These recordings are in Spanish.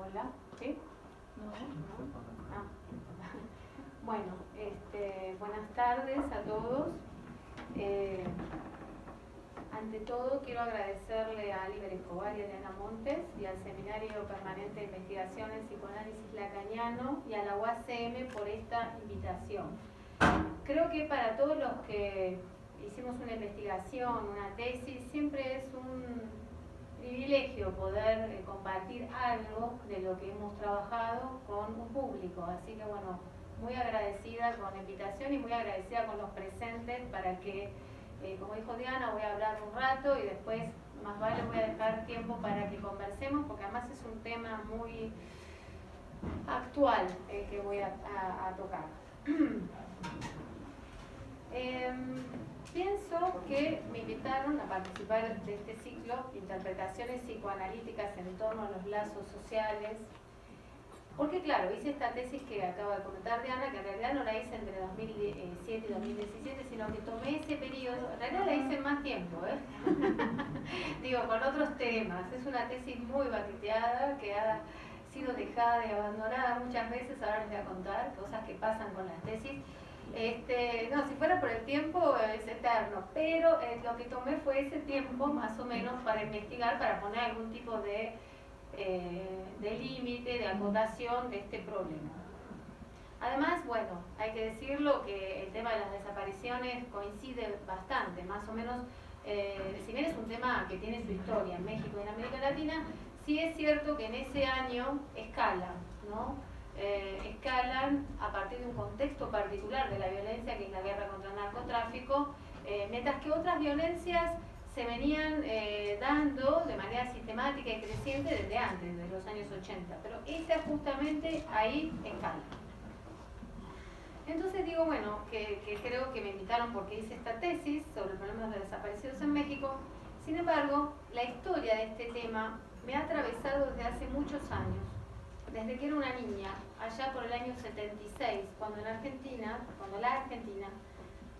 Hola, ¿sí? No, no. Ah. Bueno, buenas tardes a todos. Ante todo quiero agradecerle a Oliver Escobar y a Diana Montes y al Seminario Permanente de Investigación en Psicoanálisis Lacaniano y a la UACM por esta invitación. Creo que para todos los que hicimos una investigación, una tesis, siempre es un privilegio poder compartir algo de lo que hemos trabajado con un público. Así que bueno, muy agradecida con la invitación y muy agradecida con los presentes para que, como dijo Diana, voy a hablar un rato y después más vale voy a dejar tiempo para que conversemos, porque además es un tema muy actual que voy a tocar. Pienso que me invitaron a participar de este ciclo, Interpretaciones psicoanalíticas en torno a los lazos sociales, porque claro, hice esta tesis que acaba de comentar Diana, que en realidad no la hice entre 2007 y 2017, sino que tomé ese periodo, en realidad la hice en más tiempo, digo, con otros temas. Es una tesis muy baqueteada, que ha sido dejada y abandonada muchas veces. Ahora les voy a contar cosas que pasan con las tesis. No, si fuera por el tiempo es eterno, pero lo que tomé fue ese tiempo más o menos para investigar, para poner algún tipo de límite, de acotación de este problema. Además, bueno, hay que decirlo que el tema de las desapariciones coincide bastante, más o menos, si bien es un tema que tiene su historia en México y en América Latina, sí es cierto que en ese año escala, ¿no? Escalan a partir de un contexto particular de la violencia, que es la guerra contra el narcotráfico, mientras que otras violencias se venían dando de manera sistemática y creciente desde antes, desde los años 80, pero esta justamente ahí escala. Entonces digo, bueno, que creo que me invitaron porque hice esta tesis sobre el problema de los desaparecidos en México. Sin embargo, la historia de este tema me ha atravesado desde hace muchos años, desde que era una niña, allá por el año 76, cuando la Argentina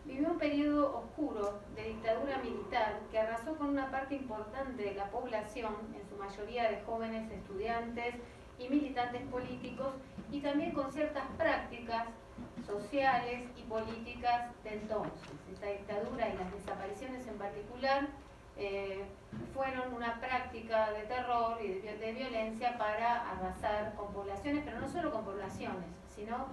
vivió un periodo oscuro de dictadura militar que arrasó con una parte importante de la población, en su mayoría de jóvenes estudiantes y militantes políticos, y también con ciertas prácticas sociales y políticas de entonces. Esta dictadura y las desapariciones en particular fueron una práctica de terror y de violencia para arrasar con poblaciones, pero no solo con poblaciones, sino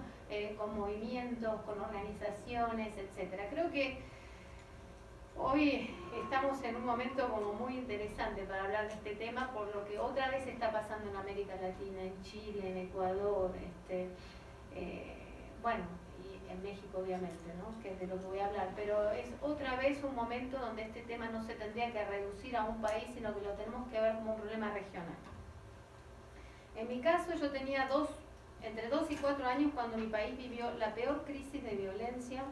con movimientos, con organizaciones, etc. Creo que hoy estamos en un momento como muy interesante para hablar de este tema, por lo que otra vez está pasando en América Latina, en Chile, en Ecuador, bueno, y en México obviamente, ¿no? Que es de lo que voy a hablar, pero es otra vez un momento donde este tema no se tendría que reducir a un país, sino que lo tenemos que ver como un problema regional. En mi caso yo tenía entre 2 y 4 años cuando mi país vivió la peor crisis de violencia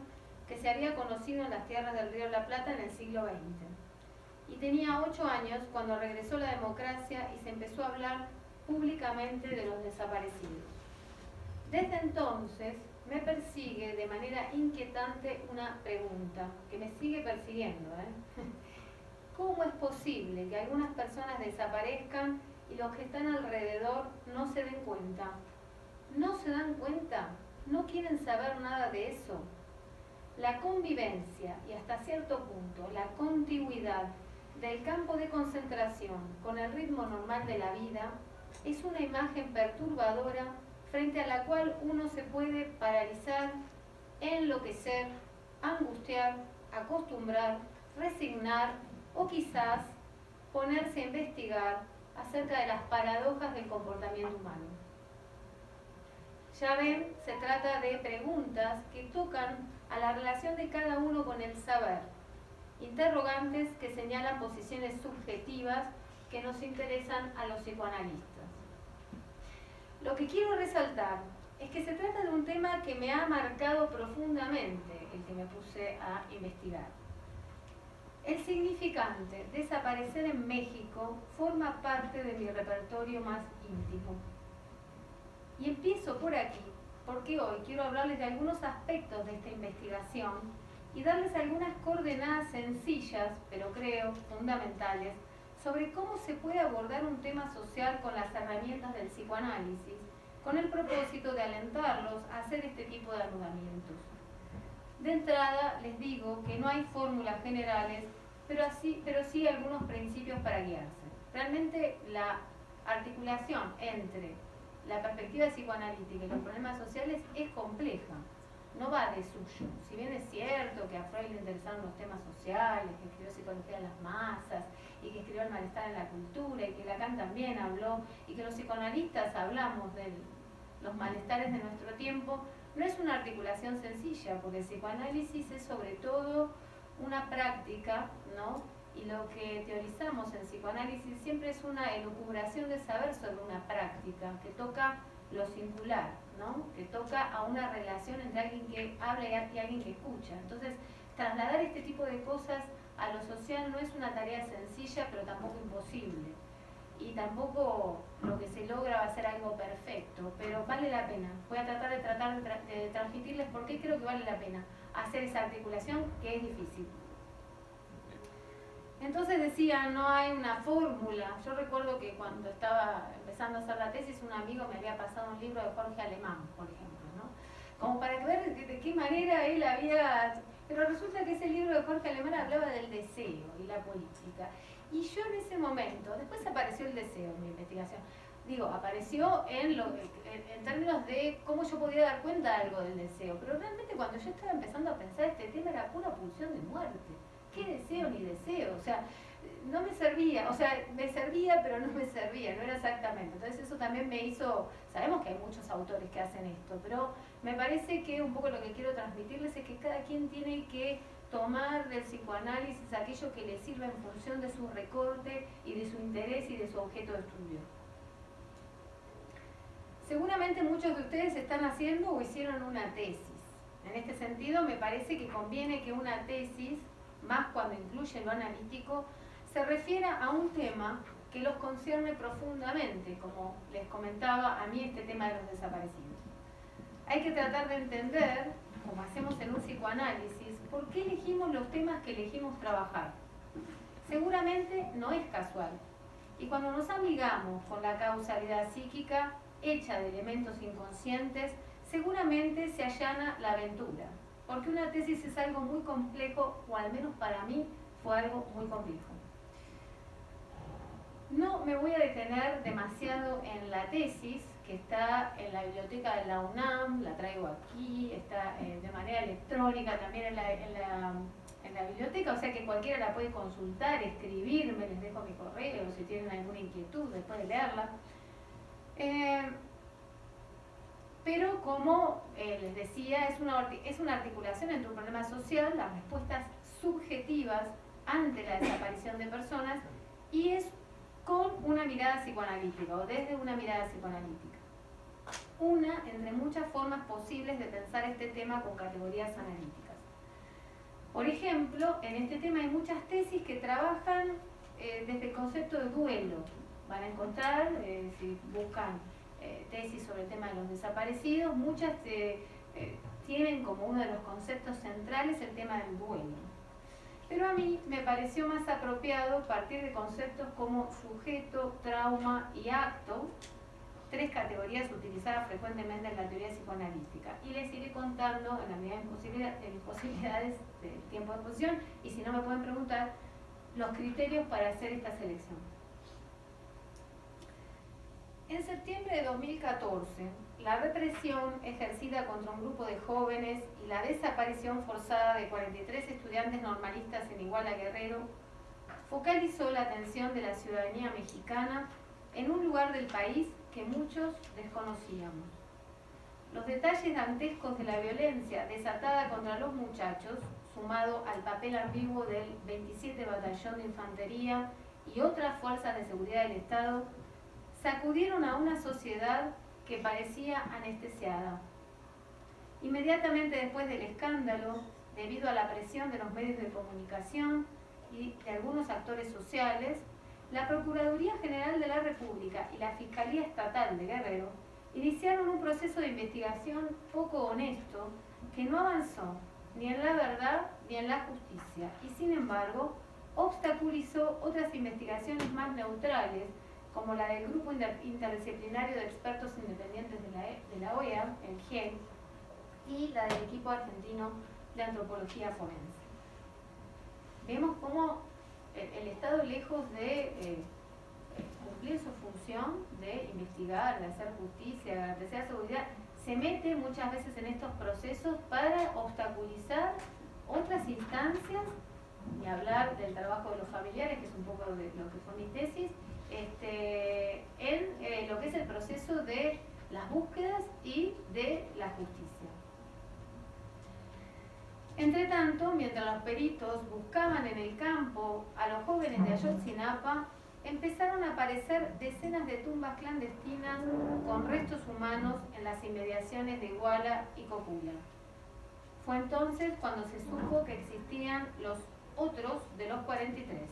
que se había conocido en las tierras del Río de la Plata en el siglo XX. Y tenía 8 años cuando regresó la democracia y se empezó a hablar públicamente de los desaparecidos. Desde entonces me persigue de manera inquietante una pregunta, que me sigue persiguiendo. ¿Cómo es posible que algunas personas desaparezcan y los que están alrededor no se den cuenta? ¿No se dan cuenta? ¿No quieren saber nada de eso? La convivencia y hasta cierto punto la contigüidad del campo de concentración con el ritmo normal de la vida es una imagen perturbadora frente a la cual uno se puede paralizar, enloquecer, angustiar, acostumbrar, resignar o quizás ponerse a investigar acerca de las paradojas del comportamiento humano. Ya ven, se trata de preguntas que tocan a la relación de cada uno con el saber, interrogantes que señalan posiciones subjetivas que nos interesan a los psicoanalistas. Lo que quiero resaltar es que se trata de un tema que me ha marcado profundamente, el que me puse a investigar. El significante desaparecer en México forma parte de mi repertorio más íntimo. Y empiezo por aquí, porque hoy quiero hablarles de algunos aspectos de esta investigación y darles algunas coordenadas sencillas, pero creo fundamentales, sobre cómo se puede abordar un tema social con las herramientas del psicoanálisis, con el propósito de alentarlos a hacer este tipo de anudamientos. De entrada les digo que no hay fórmulas generales, pero sí algunos principios para guiarse. Realmente la articulación entre la perspectiva psicoanalítica y los problemas sociales es compleja, no va de suyo. Si bien es cierto que a Freud le interesaron los temas sociales, que escribió Psicología de las Masas y que escribió El malestar en la cultura y que Lacan también habló y que los psicoanalistas hablamos de los malestares de nuestro tiempo, no es una articulación sencilla, porque el psicoanálisis es sobre todo una práctica, ¿no? Y lo que teorizamos en psicoanálisis siempre es una elucubración de saber sobre una práctica que toca lo singular, ¿no? Que toca a una relación entre alguien que habla y alguien que escucha. Entonces, trasladar este tipo de cosas a lo social no es una tarea sencilla, pero tampoco imposible. Y tampoco lo que se logra va a ser algo perfecto, pero vale la pena. Voy a tratar de transmitirles por qué creo que vale la pena hacer esa articulación, que es difícil. Entonces decía, no hay una fórmula. Yo recuerdo que cuando estaba empezando a hacer la tesis, un amigo me había pasado un libro de Jorge Alemán, por ejemplo, ¿no? Como para ver de qué manera él había... Pero resulta que ese libro de Jorge Alemán hablaba del deseo y la política. Y yo en ese momento, después apareció el deseo en mi investigación, digo, apareció en términos de cómo yo podía dar cuenta de algo del deseo, pero realmente cuando yo estaba empezando a pensar este tema era pura pulsión de muerte. ¿Qué deseo ni deseo? O sea, no me servía, o sea, me servía pero no me servía, no era exactamente. Entonces eso también me hizo, sabemos que hay muchos autores que hacen esto, pero me parece que un poco lo que quiero transmitirles es que cada quien tiene que tomar del psicoanálisis aquello que le sirva en función de su recorte y de su interés y de su objeto de estudio. Seguramente muchos de ustedes están haciendo o hicieron una tesis. En este sentido me parece que conviene que una tesis, más cuando incluye lo analítico, se refiera a un tema que los concierne profundamente, como les comentaba a mí este tema de los desaparecidos. Hay que tratar de entender, como hacemos en un psicoanálisis, por qué elegimos los temas que elegimos trabajar. Seguramente no es casual. Y cuando nos amigamos con la causalidad psíquica, hecha de elementos inconscientes, seguramente se allana la aventura. Porque una tesis es algo muy complejo, o al menos para mí fue algo muy complejo. No me voy a detener demasiado en la tesis, que está en la biblioteca de la UNAM, la traigo aquí, está de manera electrónica también en la biblioteca, o sea que cualquiera la puede consultar, escribirme, les dejo mi correo si tienen alguna inquietud después de leerla. Pero como les decía, es una articulación entre un problema social, las respuestas subjetivas ante la desaparición de personas, y es con una mirada psicoanalítica o desde una mirada psicoanalítica. Una entre muchas formas posibles de pensar este tema con categorías analíticas. Por ejemplo, en este tema hay muchas tesis que trabajan desde el concepto de duelo. Van a encontrar, si buscan tesis sobre el tema de los desaparecidos, muchas tienen como uno de los conceptos centrales el tema del duelo. Pero a mí me pareció más apropiado partir de conceptos como sujeto, trauma y acto, tres categorías utilizadas frecuentemente en la teoría psicoanalítica. Y les iré contando en la medida de mis posibilidades del tiempo de exposición, y si no me pueden preguntar, los criterios para hacer esta selección. En septiembre de 2014, la represión ejercida contra un grupo de jóvenes y la desaparición forzada de 43 estudiantes normalistas en Iguala Guerrero focalizó la atención de la ciudadanía mexicana en un lugar del país que muchos desconocíamos. Los detalles dantescos de la violencia desatada contra los muchachos, sumado al papel ambiguo del 27 Batallón de Infantería y otras fuerzas de seguridad del Estado, sacudieron a una sociedad que parecía anestesiada. Inmediatamente después del escándalo, debido a la presión de los medios de comunicación y de algunos actores sociales, la Procuraduría General de la República y la Fiscalía Estatal de Guerrero iniciaron un proceso de investigación poco honesto que no avanzó ni en la verdad ni en la justicia, y sin embargo obstaculizó otras investigaciones más neutrales, como la del Grupo Interdisciplinario de Expertos Independientes de la OEA, el GIEC, y la del Equipo Argentino de Antropología Forense. Vemos cómo el Estado, lejos de cumplir su función de investigar, de hacer justicia, de garantizar la seguridad, se mete muchas veces en estos procesos para obstaculizar otras instancias, y hablar del trabajo de los familiares, que es un poco de lo que fue mi tesis, en lo que es el proceso de las búsquedas y de la justicia. Entre tanto, mientras los peritos buscaban en el campo a los jóvenes de Ayotzinapa, empezaron a aparecer decenas de tumbas clandestinas con restos humanos en las inmediaciones de Iguala y Copula. Fue entonces cuando se supo que existían los otros de los 43,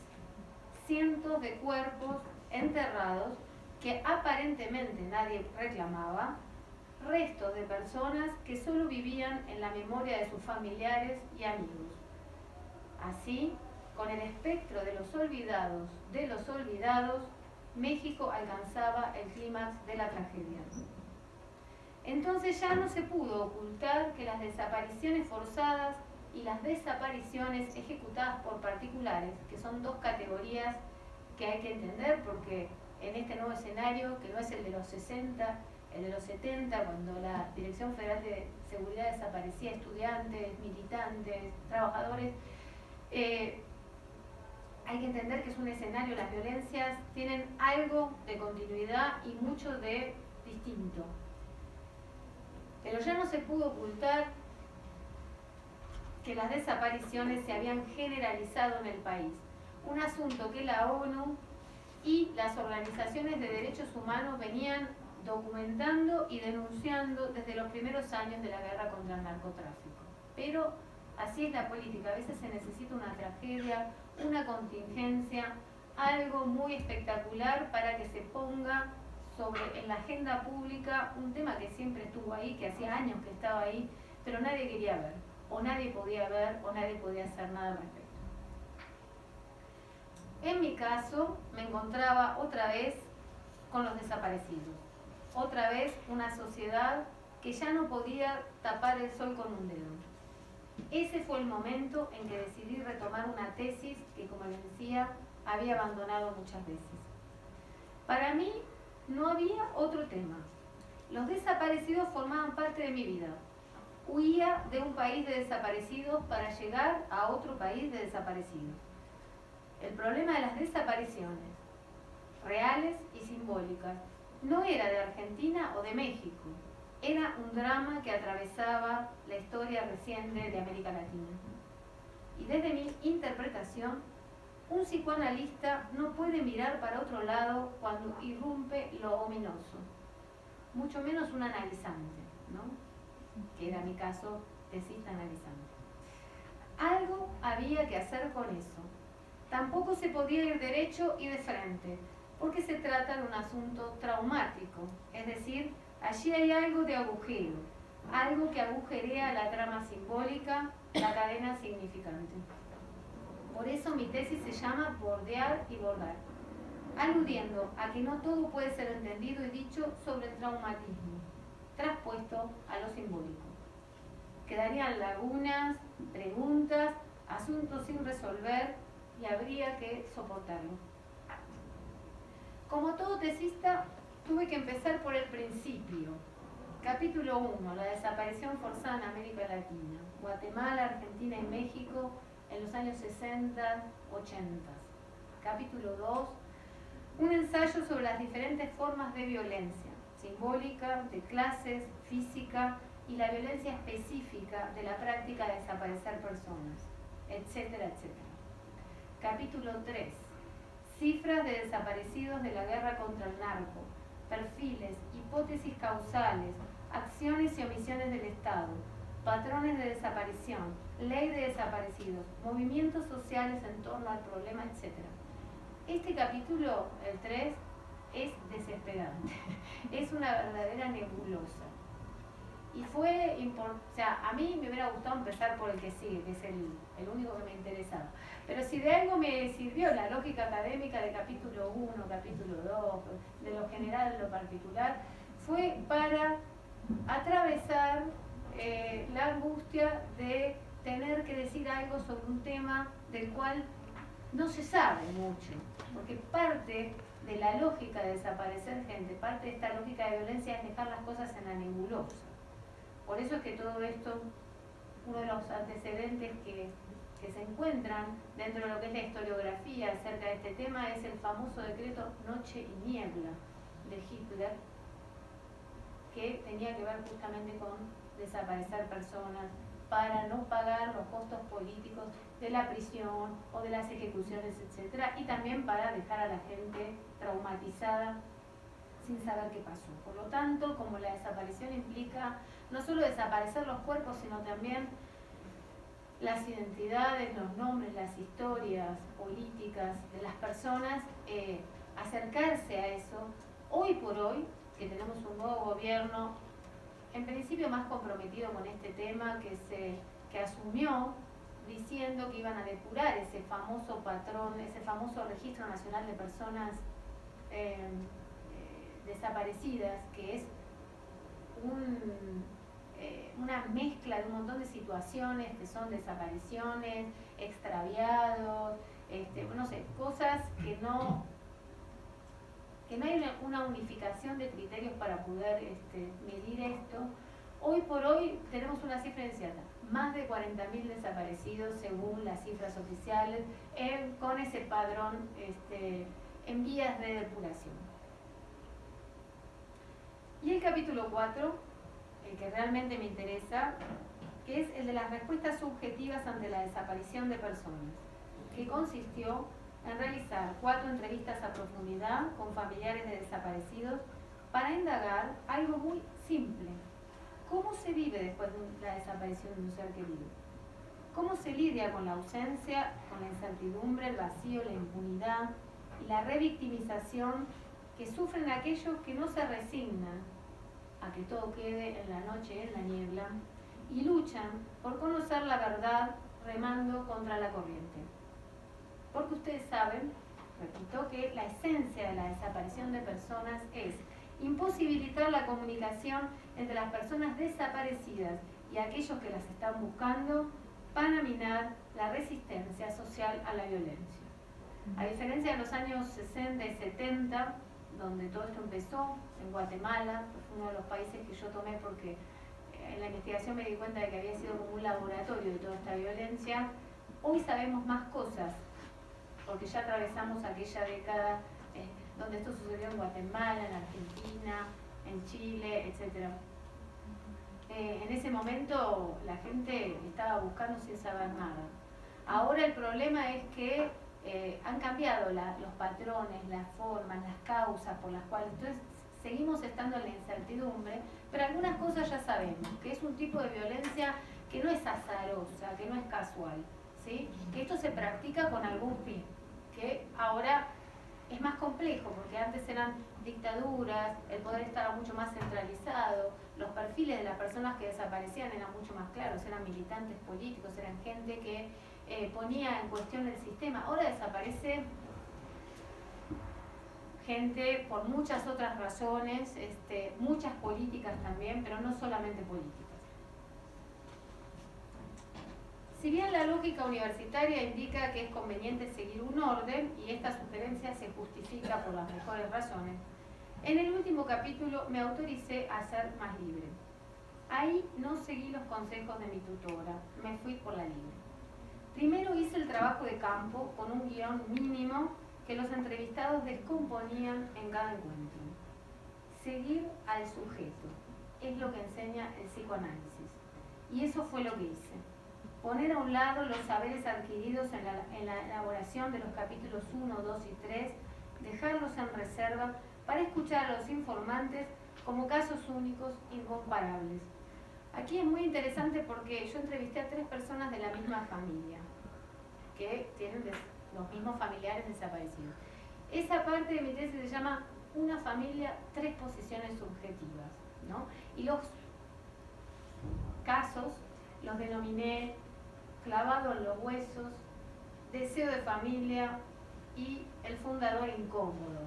cientos de cuerpos enterrados que aparentemente nadie reclamaba, restos de personas que solo vivían en la memoria de sus familiares y amigos. Así, con el espectro de los olvidados, México alcanzaba el clímax de la tragedia. Entonces ya no se pudo ocultar que las desapariciones forzadas y las desapariciones ejecutadas por particulares, que son dos categorías que hay que entender, porque en este nuevo escenario, que no es el de los 60, el de los 70, cuando la Dirección Federal de Seguridad desaparecía estudiantes, militantes, trabajadores, hay que entender que es un escenario, las violencias tienen algo de continuidad y mucho de distinto. Pero ya no se pudo ocultar que las desapariciones se habían generalizado en el país, un asunto que la ONU y las organizaciones de derechos humanos venían documentando y denunciando desde los primeros años de la guerra contra el narcotráfico. Pero así es la política, a veces se necesita una tragedia, una contingencia, algo muy espectacular para que se ponga en la agenda pública un tema que siempre estuvo ahí, que hacía años que estaba ahí, pero nadie quería ver, o nadie podía ver, o nadie podía hacer nada al respecto. En mi caso, me encontraba otra vez con los desaparecidos, otra vez una sociedad que ya no podía tapar el sol con un dedo. Ese fue el momento en que decidí retomar una tesis que, como les decía, había abandonado muchas veces. Para mí no había otro tema. Los desaparecidos formaban parte de mi vida. Huía de un país de desaparecidos para llegar a otro país de desaparecidos. El problema de las desapariciones, reales y simbólicas, no era de Argentina o de México. Era un drama que atravesaba la historia reciente de América Latina. Y desde mi interpretación, un psicoanalista no puede mirar para otro lado cuando irrumpe lo ominoso, mucho menos un analizante, ¿no? Que era mi caso, tesista analizante. Algo había que hacer con eso. Tampoco se podía ir derecho y de frente, porque se trata de un asunto traumático, es decir, allí hay algo de agujero, algo que agujerea la trama simbólica, la cadena significante. Por eso mi tesis se llama Bordear y Bordar, aludiendo a que no todo puede ser entendido y dicho sobre el traumatismo, traspuesto a lo simbólico. Quedarían lagunas, preguntas, asuntos sin resolver y habría que soportarlo. Como todo tesista, tuve que empezar por el principio. Capítulo 1, la desaparición forzada en América Latina, Guatemala, Argentina y México en los años 60, 80. Capítulo 2, un ensayo sobre las diferentes formas de violencia, simbólica, de clases, física y la violencia específica de la práctica de desaparecer personas, etcétera, etcétera. Capítulo 3, cifras de desaparecidos de la guerra contra el narco, perfiles, hipótesis causales, acciones y omisiones del Estado, patrones de desaparición, ley de desaparecidos, movimientos sociales en torno al problema, etc. Este capítulo, el 3, es desesperante, es una verdadera nebulosa. Y fue importante, o sea, a mí me hubiera gustado empezar por el que sigue, que es el único que me interesaba. Pero si de algo me sirvió la lógica académica de capítulo 1, capítulo 2, de lo general, lo particular, fue para atravesar la angustia de tener que decir algo sobre un tema del cual no se sabe mucho, porque parte de la lógica de desaparecer gente, parte de esta lógica de violencia es dejar las cosas en la nebulosa. Por eso es que todo esto, uno de los antecedentes que se encuentran dentro de lo que es la historiografía acerca de este tema es el famoso decreto Noche y Niebla de Hitler, que tenía que ver justamente con desaparecer personas para no pagar los costos políticos de la prisión o de las ejecuciones, etc. Y también para dejar a la gente traumatizada sin saber qué pasó. Por lo tanto, como la desaparición implica no solo desaparecer los cuerpos, sino también las identidades, los nombres, las historias políticas de las personas, acercarse a eso, hoy por hoy, que tenemos un nuevo gobierno, en principio más comprometido con este tema, que asumió diciendo que iban a depurar ese famoso patrón, ese famoso registro nacional de personas desaparecidas, que es una mezcla de un montón de situaciones que son desapariciones, extraviados, no sé, cosas que no hay una unificación de criterios para poder medir esto. Hoy por hoy tenemos una cifra incierta, más de 40.000 desaparecidos según las cifras oficiales, con ese padrón en vías de depuración. Y el capítulo 4, el que realmente me interesa, que es el de las respuestas subjetivas ante la desaparición de personas, que consistió en realizar 4 entrevistas a profundidad con familiares de desaparecidos para indagar algo muy simple. ¿Cómo se vive después de la desaparición de un ser querido? ¿Cómo se lidia con la ausencia, con la incertidumbre, el vacío, la impunidad y la revictimización que sufren aquellos que no se resignan a que todo quede en la noche, en la niebla, y luchan por conocer la verdad remando contra la corriente? Porque ustedes saben, repito, que la esencia de la desaparición de personas es imposibilitar la comunicación entre las personas desaparecidas y aquellos que las están buscando para minar la resistencia social a la violencia. A diferencia de los años 60 y 70, donde todo esto empezó, en Guatemala, que fue uno de los países que yo tomé porque en la investigación me di cuenta de que había sido como un laboratorio de toda esta violencia, hoy sabemos más cosas, porque ya atravesamos aquella década donde esto sucedió en Guatemala, en Argentina, en Chile, etc. En ese momento la gente estaba buscando sin saber nada. Ahora el problema es que han cambiado los patrones, las formas, las causas por las cuales, entonces seguimos estando en la incertidumbre, pero algunas cosas ya sabemos, que es un tipo de violencia que no es azarosa, que no es casual, ¿sí? Que esto se practica con algún fin, que ahora es más complejo, porque antes eran dictaduras, el poder estaba mucho más centralizado, los perfiles de las personas que desaparecían eran mucho más claros, eran militantes políticos, eran gente que ponía en cuestión el sistema. Ahora desaparece gente por muchas otras razones, muchas políticas también, pero no solamente políticas. Si bien la lógica universitaria indica que es conveniente seguir un orden, y esta sugerencia se justifica por las mejores razones, en el último capítulo me autoricé a ser más libre. Ahí no seguí los consejos de mi tutora, me fui por la libre. Primero hice el trabajo de campo con un guión mínimo que los entrevistados descomponían en cada encuentro. Seguir al sujeto es lo que enseña el psicoanálisis, y eso fue lo que hice. Poner a un lado los saberes adquiridos en la elaboración de los capítulos 1, 2 y 3, dejarlos en reserva para escuchar a los informantes como casos únicos, incomparables. Aquí es muy interesante porque yo entrevisté a 3 personas de la misma familia, que tienen los mismos familiares desaparecidos. Esa parte de mi tesis se llama Una familia, 3 posiciones subjetivas, ¿no? Y los casos, los denominé clavado en los huesos, deseo de familia y el fundador incómodo.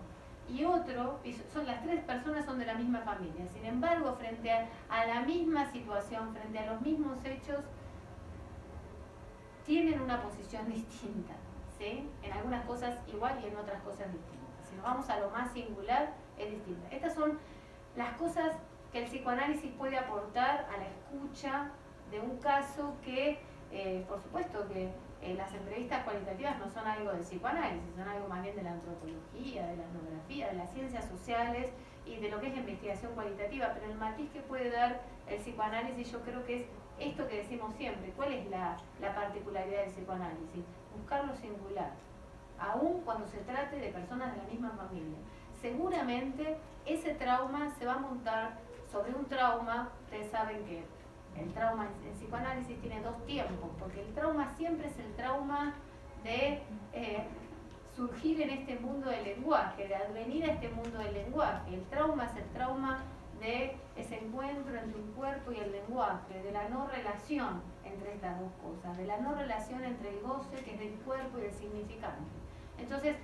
Y otro, son las tres personas son de la misma familia, sin embargo, frente a la misma situación, frente a los mismos hechos, tienen una posición distinta, ¿sí? En algunas cosas igual y en otras cosas distintas. Si nos vamos a lo más singular, es distinta. Estas son las cosas que el psicoanálisis puede aportar a la escucha de un caso que, por supuesto que las entrevistas cualitativas no son algo del psicoanálisis, son algo más bien de la antropología, de la etnografía, de las ciencias sociales y de lo que es la investigación cualitativa, pero el matiz que puede dar el psicoanálisis yo creo que es esto que decimos siempre. ¿Cuál es la particularidad del psicoanálisis? Buscar lo singular, aun cuando se trate de personas de la misma familia. Seguramente ese trauma se va a montar sobre un trauma. Ustedes saben que el trauma en psicoanálisis tiene dos tiempos, porque el trauma siempre es el trauma de surgir en este mundo del lenguaje, de advenir a este mundo del lenguaje. El trauma es el trauma de ese encuentro entre un cuerpo y el lenguaje, de la no relación entre estas dos cosas, de la no relación entre el goce, que es del cuerpo, y el significante. Entonces,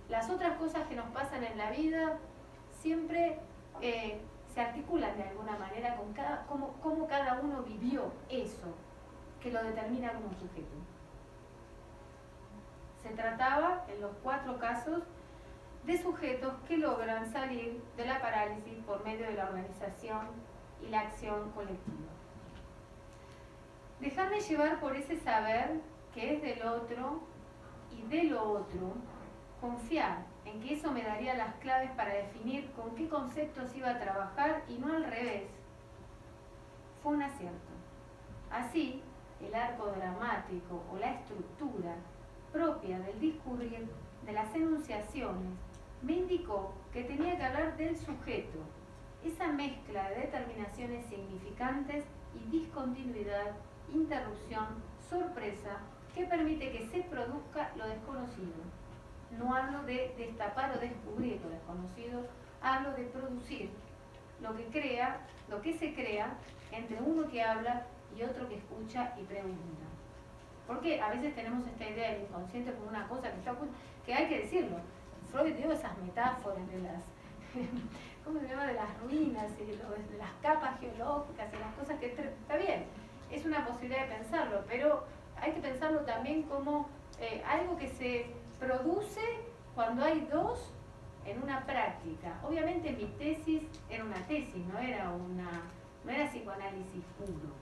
las otras cosas que nos pasan en la vida siempre se articulan de alguna manera con cómo cada uno vivió eso que lo determina como sujeto. Se trataba, en los 4 casos, de sujetos que logran salir de la parálisis por medio de la organización y la acción colectiva. Dejarme llevar por ese saber que es del otro y de lo otro, confiar en que eso me daría las claves para definir con qué conceptos iba a trabajar y no al revés, fue un acierto. Así, el arco dramático o la estructura propia del discurrir, de las enunciaciones, me indicó que tenía que hablar del sujeto, esa mezcla de determinaciones significantes y discontinuidad, interrupción, sorpresa, que permite que se produzca lo desconocido. No hablo de destapar o descubrir lo desconocido, hablo de producir lo que se crea entre uno que habla y otro que escucha y pregunta. Porque a veces tenemos esta idea del inconsciente como una cosa que está oculta, que hay que decirlo. Freud dio esas metáforas de las, ¿cómo se llama?, de las ruinas y de las capas geológicas y las cosas que está bien, es una posibilidad de pensarlo, pero hay que pensarlo también como algo que se produce cuando hay dos en una práctica. Obviamente mi tesis era una tesis, no era psicoanálisis puro,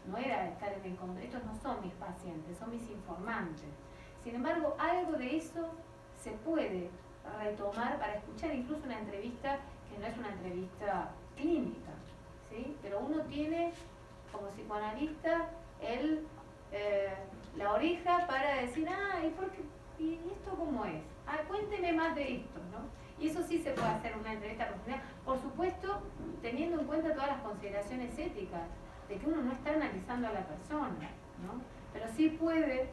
no era estar en el control. Estos no son mis pacientes, son mis informantes. Sin embargo, algo de eso se puede retomar para escuchar incluso una entrevista que no es una entrevista clínica, ¿sí? Pero uno tiene como psicoanalista la oreja para decir, ¿y esto cómo es? Cuénteme más de esto, ¿no? Y eso sí se puede hacer una entrevista profesional, por supuesto, teniendo en cuenta todas las consideraciones éticas, de que uno no está analizando a la persona, ¿no? Pero sí puede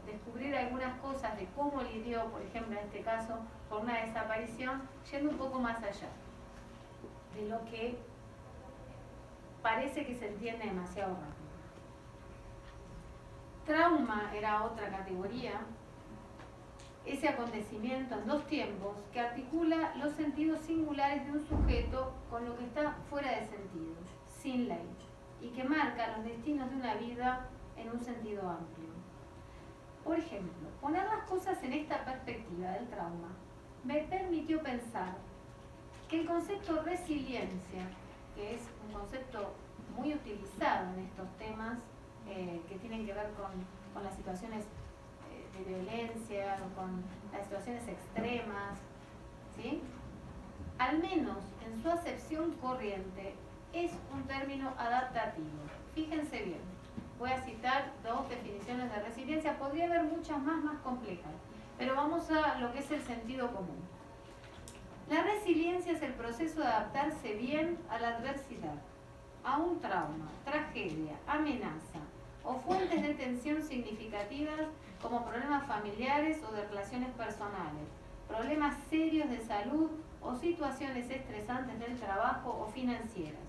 descubrir algunas cosas de cómo lidió, por ejemplo, en este caso, con una desaparición, yendo un poco más allá de lo que parece que se entiende demasiado rápido. Trauma era otra categoría, ese acontecimiento en 2 tiempos que articula los sentidos singulares de un sujeto con lo que está fuera de sentido, sin ley, y que marca los destinos de una vida en un sentido amplio. Por ejemplo, poner las cosas en esta perspectiva del trauma me permitió pensar que el concepto resiliencia, que es un concepto muy utilizado en estos temas que tienen que ver con las situaciones de violencia o con las situaciones extremas, ¿sí? Al menos en su acepción corriente, es un término adaptativo. Fíjense bien, voy a citar 2 definiciones de resiliencia, podría haber muchas más complejas, pero vamos a lo que es el sentido común. La resiliencia es el proceso de adaptarse bien a la adversidad, a un trauma, tragedia, amenaza o fuentes de tensión significativas como problemas familiares o de relaciones personales, problemas serios de salud o situaciones estresantes del trabajo o financieras,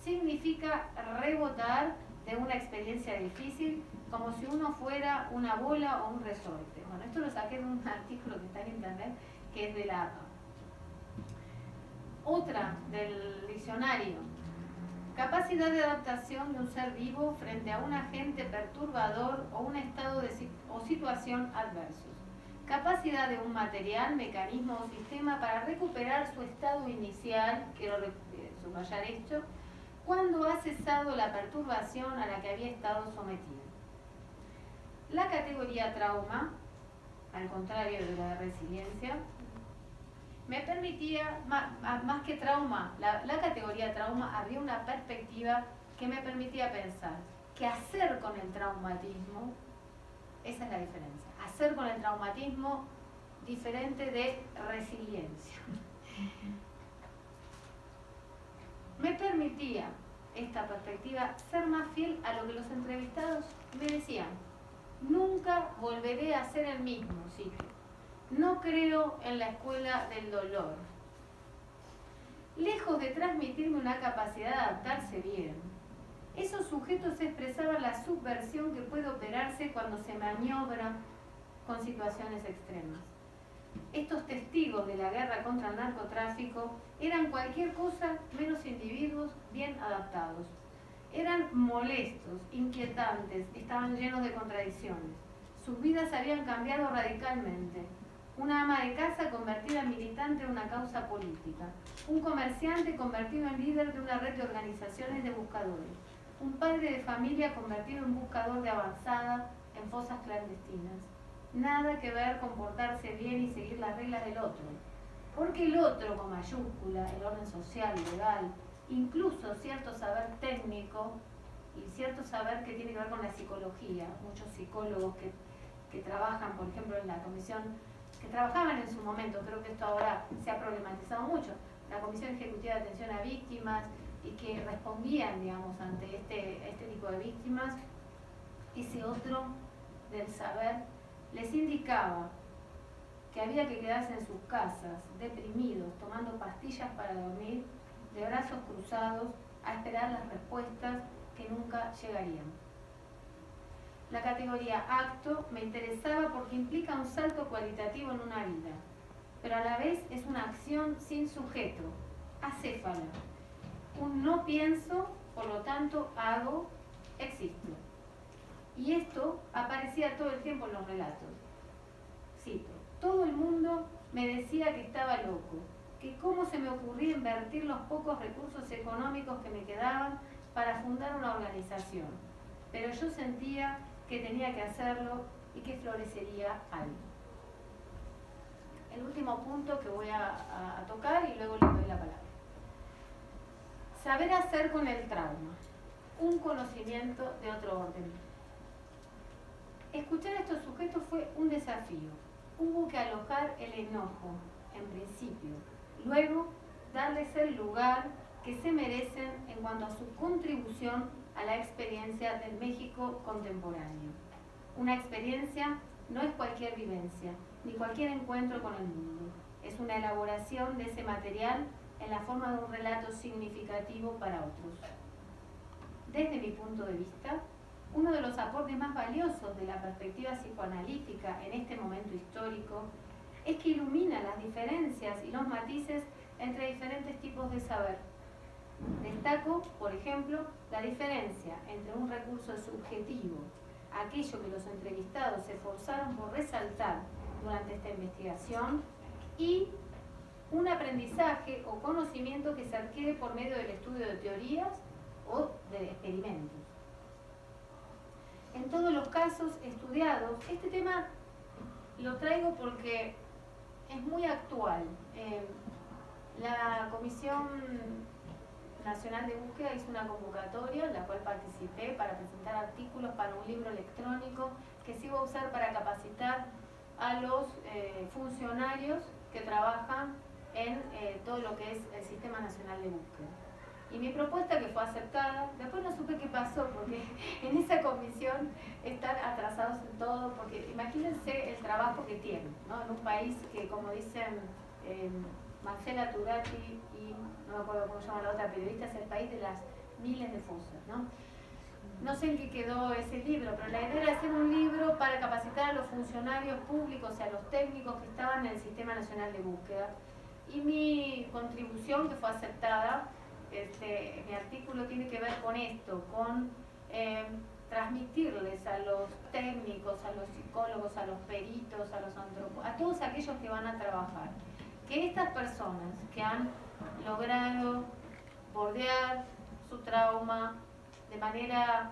significa rebotar de una experiencia difícil como si uno fuera una bola o un resorte. Bueno, esto lo saqué de un artículo que está en internet, que es de la APA. Otra del diccionario: capacidad de adaptación de un ser vivo frente a un agente perturbador o un estado o situación adversos. Capacidad de un material, mecanismo o sistema para recuperar su estado inicial, quiero subrayar esto, cuando ha cesado la perturbación a la que había estado sometido. La categoría trauma, al contrario de la de resiliencia, me permitía, más que trauma, la categoría trauma había una perspectiva que me permitía pensar que hacer con el traumatismo, esa es la diferencia, hacer con el traumatismo diferente de resiliencia. Me permitía esta perspectiva ser más fiel a lo que los entrevistados me decían. Nunca volveré a ser el mismo, cito. No creo en la escuela del dolor. Lejos de transmitirme una capacidad de adaptarse bien, esos sujetos expresaban la subversión que puede operarse cuando se maniobra con situaciones extremas. Estos testigos de la guerra contra el narcotráfico eran cualquier cosa menos individuos bien adaptados. Eran molestos, inquietantes, estaban llenos de contradicciones. Sus vidas habían cambiado radicalmente. Una ama de casa convertida en militante de una causa política. Un comerciante convertido en líder de una red de organizaciones de buscadores. Un padre de familia convertido en buscador de avanzada en fosas clandestinas. Nada que ver con portarse bien y seguir las reglas del otro. Porque el otro, con mayúscula, el orden social, legal, incluso cierto saber técnico y cierto saber que tiene que ver con la psicología. Muchos psicólogos que trabajan, por ejemplo, en la comisión, que trabajaban en su momento, creo que esto ahora se ha problematizado mucho, la Comisión Ejecutiva de Atención a Víctimas, y que respondían, digamos, ante este tipo de víctimas, ese otro del saber les indicaba que había que quedarse en sus casas, deprimidos, tomando pastillas para dormir, de brazos cruzados, a esperar las respuestas que nunca llegarían. La categoría acto me interesaba porque implica un salto cualitativo en una vida, pero a la vez es una acción sin sujeto, acéfala. Un no pienso, por lo tanto hago, existo. Y esto aparecía todo el tiempo en los relatos. Cito: todo el mundo me decía que estaba loco, que cómo se me ocurría invertir los pocos recursos económicos que me quedaban para fundar una organización, pero yo sentía que tenía que hacerlo y que florecería algo. El último punto que voy a tocar y luego les doy la palabra. Saber hacer con el trauma, un conocimiento de otro orden. Escuchar a estos sujetos fue un desafío. Hubo que alojar el enojo, en principio. Luego, darles el lugar que se merecen en cuanto a su contribución a la experiencia del México contemporáneo. Una experiencia no es cualquier vivencia, ni cualquier encuentro con el mundo. Es una elaboración de ese material en la forma de un relato significativo para otros. Desde mi punto de vista, uno de los aportes más valiosos de la perspectiva psicoanalítica en este momento histórico es que ilumina las diferencias y los matices entre diferentes tipos de saber. Destaco, por ejemplo, la diferencia entre un recurso subjetivo, aquello que los entrevistados se esforzaron por resaltar durante esta investigación, y un aprendizaje o conocimiento que se adquiere por medio del estudio de teorías o de experimentos. En todos los casos estudiados, este tema lo traigo porque es muy actual. La Comisión Nacional de Búsqueda hizo una convocatoria en la cual participé para presentar artículos para un libro electrónico que se iba a usar para capacitar a los funcionarios que trabajan en todo lo que es el Sistema Nacional de Búsqueda. Y mi propuesta, que fue aceptada, después no supe qué pasó, porque en esa comisión están atrasados en todo, porque imagínense el trabajo que tienen, ¿no? En un país que, como dicen Marcela Turati y no me acuerdo cómo se llama la otra periodista, es el país de las miles de fosas, ¿no? No sé en qué quedó ese libro, pero la idea era hacer un libro para capacitar a los funcionarios públicos y a los técnicos que estaban en el Sistema Nacional de Búsqueda. Y mi contribución, que fue aceptada, mi artículo tiene que ver con esto, con transmitirles a los técnicos, a los psicólogos, a los peritos, a los antropólogos, a todos aquellos que van a trabajar, que estas personas que han logrado bordear su trauma de manera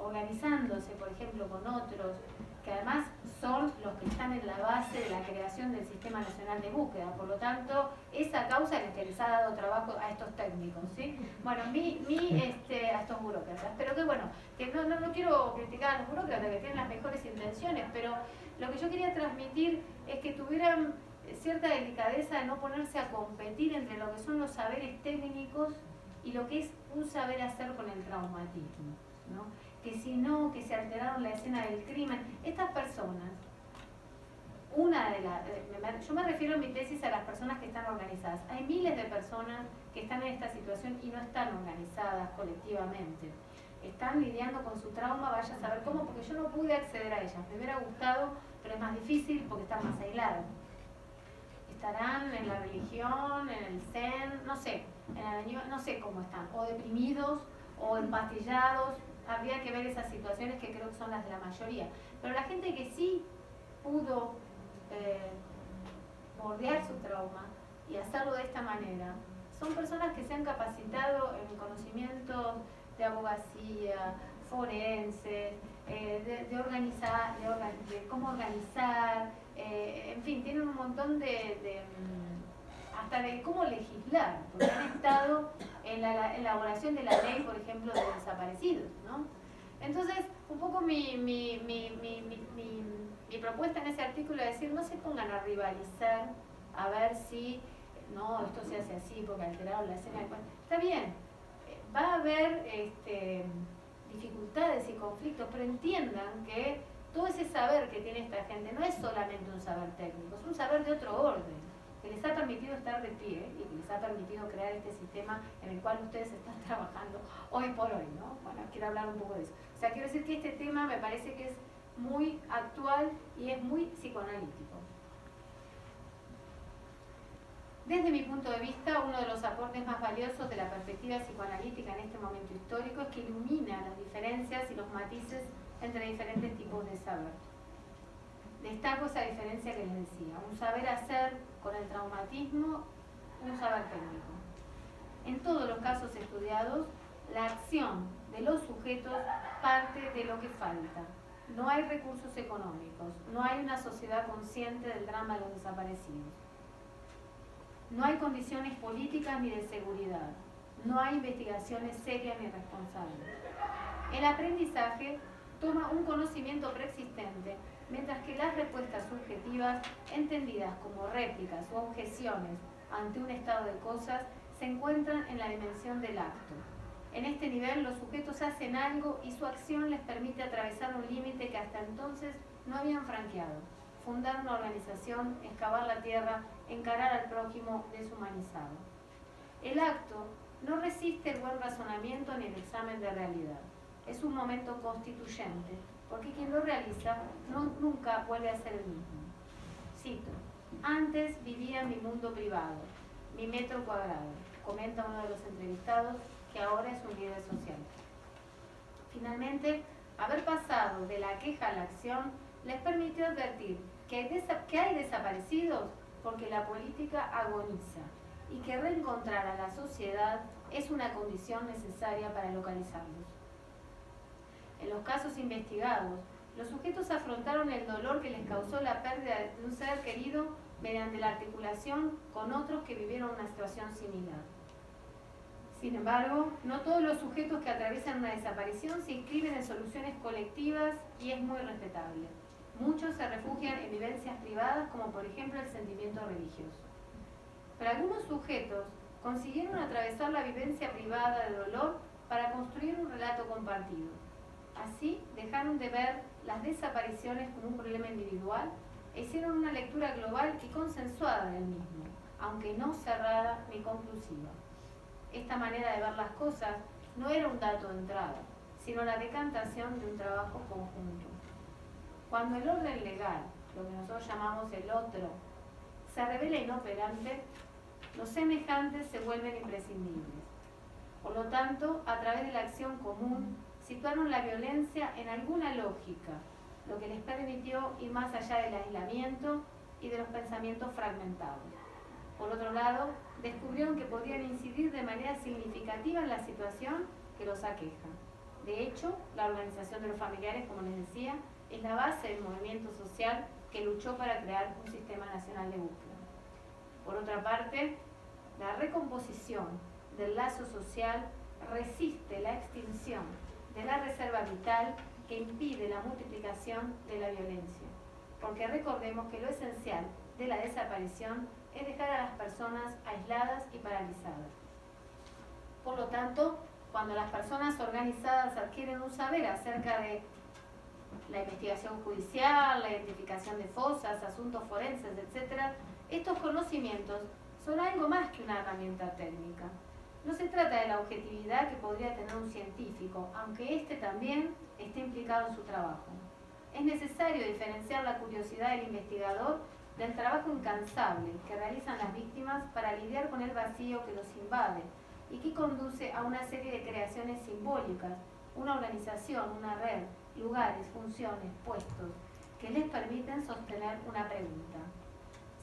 organizándose, por ejemplo, con otros, que además son los que están en la base de la creación del Sistema Nacional de Búsqueda. Por lo tanto, esa causa es que les ha dado trabajo a estos técnicos, ¿sí? Bueno, a estos burócratas. Pero que bueno, que no quiero criticar a los burócratas que tienen las mejores intenciones, pero lo que yo quería transmitir es que tuvieran cierta delicadeza de no ponerse a competir entre lo que son los saberes técnicos y lo que es un saber hacer con el traumatismo, ¿no? Que si no, que se alteraron la escena del crimen. Estas personas, yo me refiero en mi tesis a las personas que están organizadas. Hay miles de personas que están en esta situación y no están organizadas colectivamente. Están lidiando con su trauma, vaya a saber cómo, porque yo no pude acceder a ellas. Me hubiera gustado, pero es más difícil porque están más aisladas. Estarán en la religión, en el zen, no sé, no sé cómo están, o deprimidos, o empastillados. Habría que ver esas situaciones que creo que son las de la mayoría. Pero la gente que sí pudo bordear su trauma y hacerlo de esta manera, son personas que se han capacitado en conocimientos de abogacía, forenses, de organizar, de cómo organizar, en fin, tienen un montón hasta de cómo legislar, porque han estado en la elaboración de la ley, por ejemplo, de desaparecidos, ¿no? Entonces, un poco mi propuesta en ese artículo es decir, no se pongan a rivalizar a ver si, no, esto se hace así porque alteraron la escena. Está bien, va a haber dificultades y conflictos, pero entiendan que todo ese saber que tiene esta gente no es solamente un saber técnico, es un saber de otro orden, que les ha permitido estar de pie y que les ha permitido crear este sistema en el cual ustedes están trabajando hoy por hoy, ¿no? Bueno, quiero hablar un poco de eso. O sea, quiero decir que este tema me parece que es muy actual y es muy psicoanalítico. Desde mi punto de vista, uno de los aportes más valiosos de la perspectiva psicoanalítica en este momento histórico es que ilumina las diferencias y los matices entre diferentes tipos de saber. Destaco esa diferencia que les decía, un saber hacer con el traumatismo, un saber técnico. En todos los casos estudiados, la acción de los sujetos parte de lo que falta. No hay recursos económicos, no hay una sociedad consciente del drama de los desaparecidos. No hay condiciones políticas ni de seguridad. No hay investigaciones serias ni responsables. El aprendizaje toma un conocimiento preexistente, mientras que las respuestas subjetivas, entendidas como réplicas o objeciones ante un estado de cosas, se encuentran en la dimensión del acto. En este nivel, los sujetos hacen algo y su acción les permite atravesar un límite que hasta entonces no habían franqueado. Fundar una organización, excavar la tierra, encarar al prójimo deshumanizado. El acto no resiste el buen razonamiento ni el examen de realidad. Es un momento constituyente, porque quien lo realiza nunca vuelve a ser el mismo. Cito, antes vivía mi mundo privado, mi metro cuadrado, comenta uno de los entrevistados, que ahora es un líder social. Finalmente, haber pasado de la queja a la acción les permitió advertir que hay desaparecidos porque la política agoniza y que reencontrar a la sociedad es una condición necesaria para localizarlos. En los casos investigados, los sujetos afrontaron el dolor que les causó la pérdida de un ser querido mediante la articulación con otros que vivieron una situación similar. Sin embargo, no todos los sujetos que atraviesan una desaparición se inscriben en soluciones colectivas y es muy respetable. Muchos se refugian en vivencias privadas, como por ejemplo el sentimiento religioso. Pero algunos sujetos consiguieron atravesar la vivencia privada de dolor para construir un relato compartido. Así, dejaron de ver las desapariciones como un problema individual e hicieron una lectura global y consensuada del mismo, aunque no cerrada ni conclusiva. esta manera de ver las cosas no era un dato de entrada, sino la decantación de un trabajo conjunto. Cuando el orden legal, lo que nosotros llamamos el otro, se revela inoperante, los semejantes se vuelven imprescindibles. Por lo tanto, a través de la acción común, situaron la violencia en alguna lógica, lo que les permitió ir más allá del aislamiento y de los pensamientos fragmentados. Por otro lado, descubrieron que podían incidir de manera significativa en la situación que los aqueja. De hecho, la organización de los familiares, como les decía, es la base del movimiento social que luchó para crear un sistema nacional de búsqueda. Por otra parte, la recomposición del lazo social resiste la extinción de la reserva vital que impide la multiplicación de la violencia. Porque recordemos que lo esencial de la desaparición es dejar a las personas aisladas y paralizadas. Por lo tanto, cuando las personas organizadas adquieren un saber acerca de la investigación judicial, la identificación de fosas, asuntos forenses, etc., estos conocimientos son algo más que una herramienta técnica. No se trata de la objetividad que podría tener un científico, aunque éste también esté implicado en su trabajo. Es necesario diferenciar la curiosidad del investigador del trabajo incansable que realizan las víctimas para lidiar con el vacío que los invade y que conduce a una serie de creaciones simbólicas, una organización, una red, lugares, funciones, puestos, que les permiten sostener una pregunta.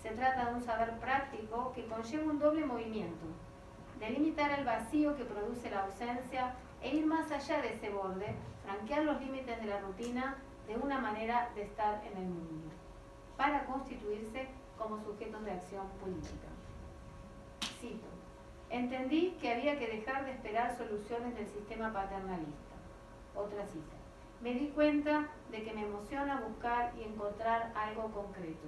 Se trata de un saber práctico que conlleva un doble movimiento: delimitar el vacío que produce la ausencia e ir más allá de ese borde, franquear los límites de la rutina de una manera de estar en el mundo, para constituirse como sujetos de acción política. Cito: entendí que había que dejar de esperar soluciones del sistema paternalista. Otra cita: me di cuenta de que me emociona buscar y encontrar algo concreto.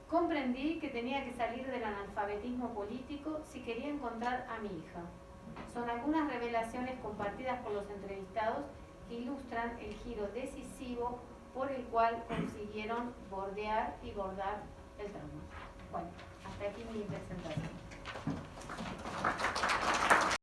Comprendí que tenía que salir del analfabetismo político si quería encontrar a mi hija. Son algunas revelaciones compartidas por los entrevistados que ilustran el giro decisivo por el cual consiguieron bordear y bordar el trauma. Bueno, hasta aquí mi presentación.